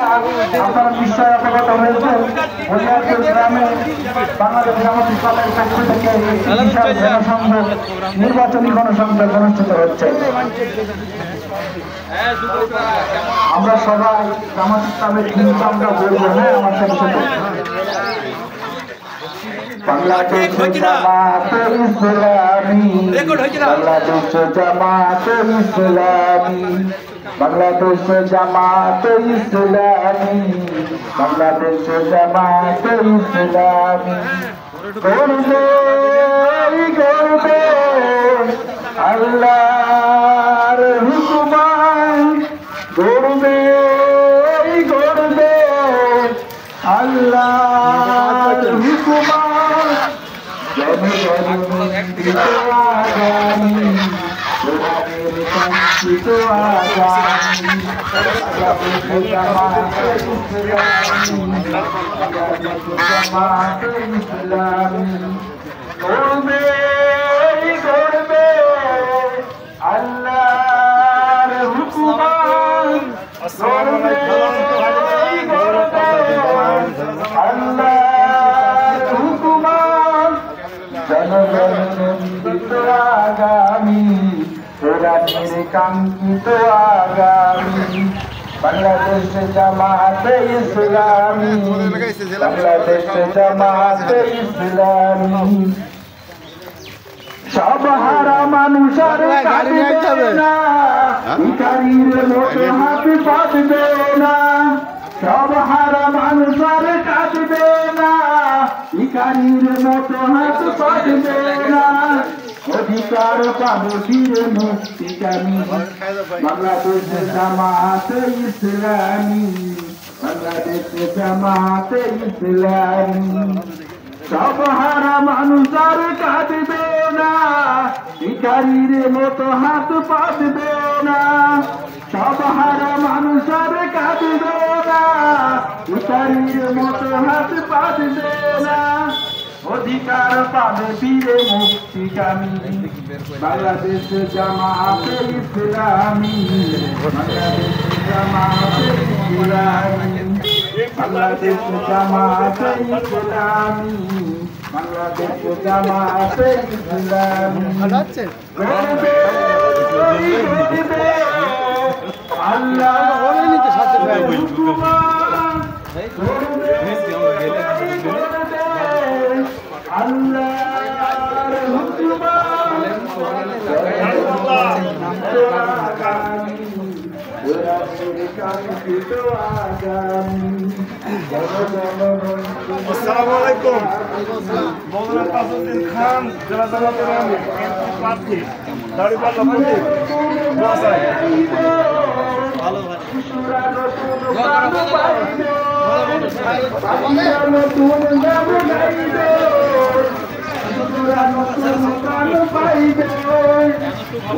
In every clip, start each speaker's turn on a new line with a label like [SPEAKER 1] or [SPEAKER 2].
[SPEAKER 1] আপনারা নিশ্চয় অবগত হয়েছেন বুনিয়াদপুর গ্রামে বাংলাদেশ জামাত ইসলামের পক্ষ থেকে বিশাল গণসংযোগ নির্বাচনী গণসংযোগ অনুষ্ঠিত হচ্ছে। আমরা সবাই জামাত ইসলামের হিন্দু আমরা বলবো, হ্যাঁ আমার সাথে সাথে বাংলাদেশ জামাত ইসলামী, বাংলাদেশ জামাত ইসলামী, বাংলাদেশ জামাত ইসলামী, বাংলাদেশ জামাত ইসলামী গর্বে গর্বে আল্লাহর হুকুমান, গর্বে গর্বে আল্লাহর হুকুমান, জনগণের আগামী কোরআনের কাঙ্ক্ষিত আগামী, বাংলাদেশ জামাত ইসলামী, বাংলাদেশ জামাত ইসলামী গর্বে গর্বে আল্লাহর হুকুমান, গর্বে গর্বে আল্লাহর হুকুমান, জনগণের আগামী কোরআনের কাঙ্ক্ষিত আগামী, বাংলাদেশ জামাত ইসলামী, বাংলাদেশ জামাত ইসলামী সব হারা মানুষ আর কাঁদবে না, ভিখারির মতো হাত পাতবে না, সব হারা মানুষ আর কাঁদবে না, ভিখারির মতো হাত পাতবে না, অধিকার পাবো ফিরে মুক্তিকামী, বাংলাদেশ জামাত ইসলামী, বাংলাদেশ জামাত ইসলামী সব হারা মানুষ আর কাঁদবে না, ভিখারির মতো হাত পাতবে না, সব হারা মানুষ আর কাঁদবে না, ভিখারির মতো হাত পাতবে না, অধিকার পাবে ফিরে মুক্তিকামী, বাংলাদেশ জামাত ইসলামী, বাংলাদেশ জামাত ইসলামী, বাংলাদেশ জামাত ইসলামী, বাংলাদেশ জামাত ইসলামী গর্বে গর্বে আল্লাহর হুকুমান, গর্বে গর্বে আল্লাহর হুকুমান,
[SPEAKER 2] আসসালামু আলাইকুম। মৌলানা তাজউদ্দিন খান জেলা জামাতের আমির প্রার্থী দাড়িপাল্লা প্রতীক দোয়াশায়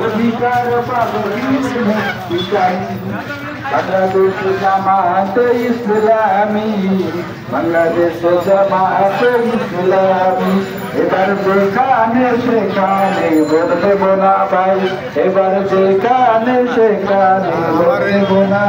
[SPEAKER 1] অধিকার পাবে মুক্তিকামী, বাংলাদেশ জামাত ইসলামী, বাংলাদেশ জামাত ইসলামী এবার যেখানে সেখানে বলবো না ভাই, এবার যেখানে সেখানে বলবো না।